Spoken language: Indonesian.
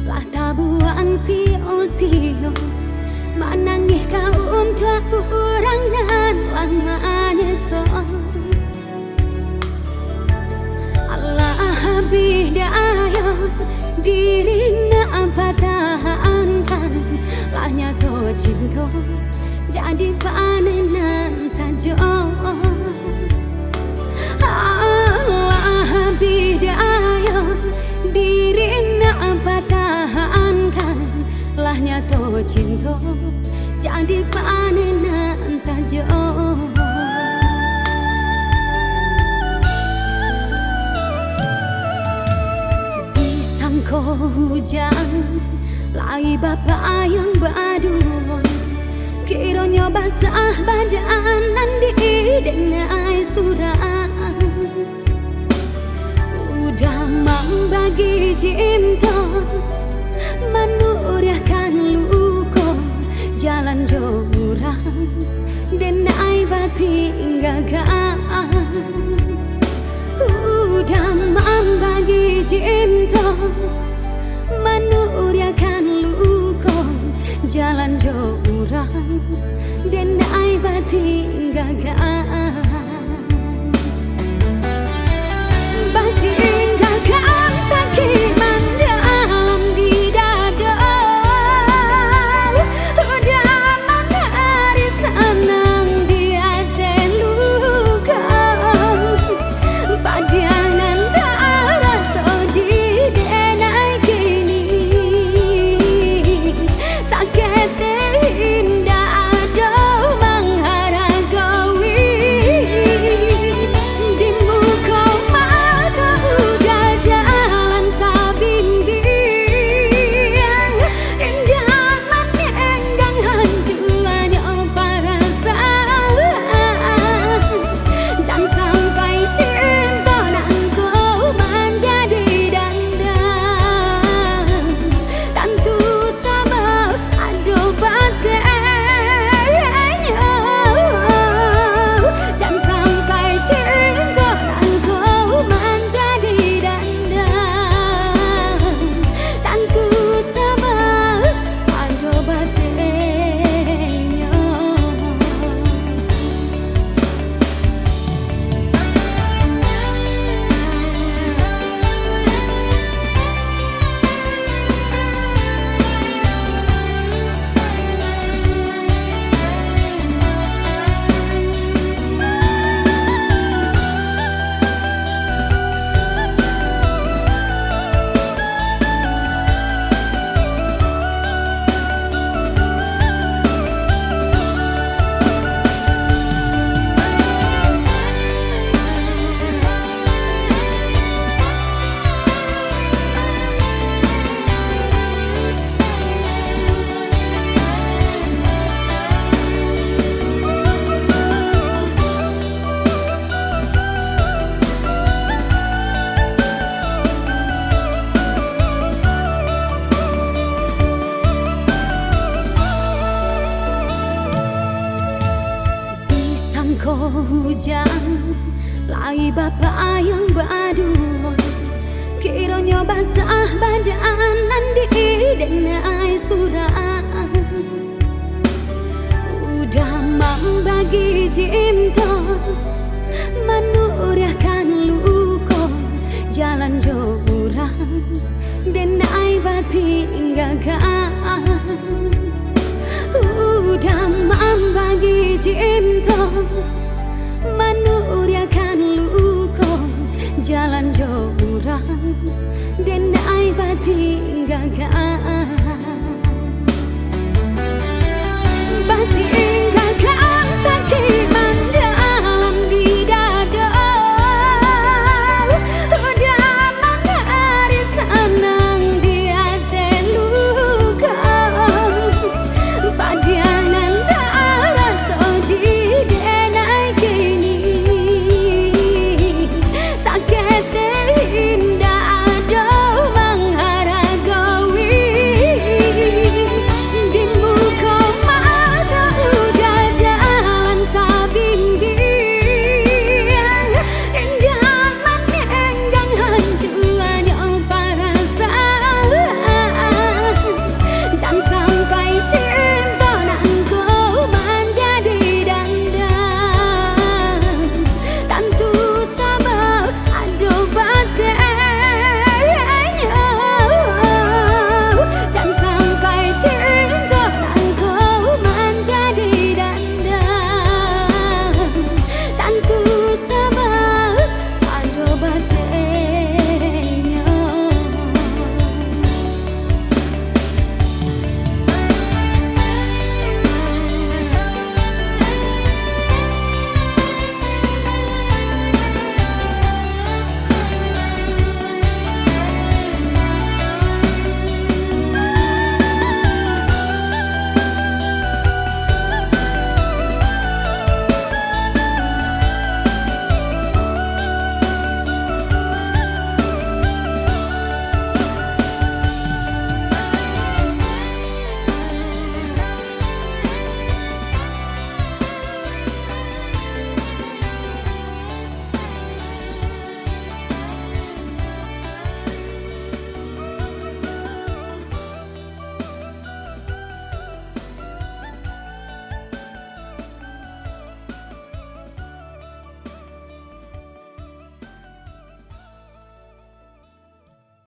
lah tabuan sio-sio manangih kau untuk orang nan lamanya so Allah bidaya dirinya pertahankan lahnya to cinta jadi panenan saja Allah bidaya dirinya pertahankan lahnya to cinta jadi panenan saja. Disangko hujan lai bapak yang berdua kiranya basah badanan di denai surah udah membagi cinta menuriahkan luka jalan jurang denai batin gagal udah membagi cinta menuriahkan luka jalan jurang denai batin gagal batin gagal sakit mendalam di dada udah menari senang di hati luka padanan tak rasa di denai kini sakit indah ada menghargai di muka mata udah jalan sabimbian indah menenggang hancurannya perasaan jangan sampai cinta nangku menjadi dandang tentu sama ada batiknya jangan sampai cinta nangku menjadi dandang tentu sama ada batiknya. Disangko hujan lai bapak yang berdua kiranya basah badanan di denai surah udah membagi cinta menuriahkan luka jalan jurang denai batin gagal udah membagi cinta menuriahkan luka jalan jurang denai batin gagal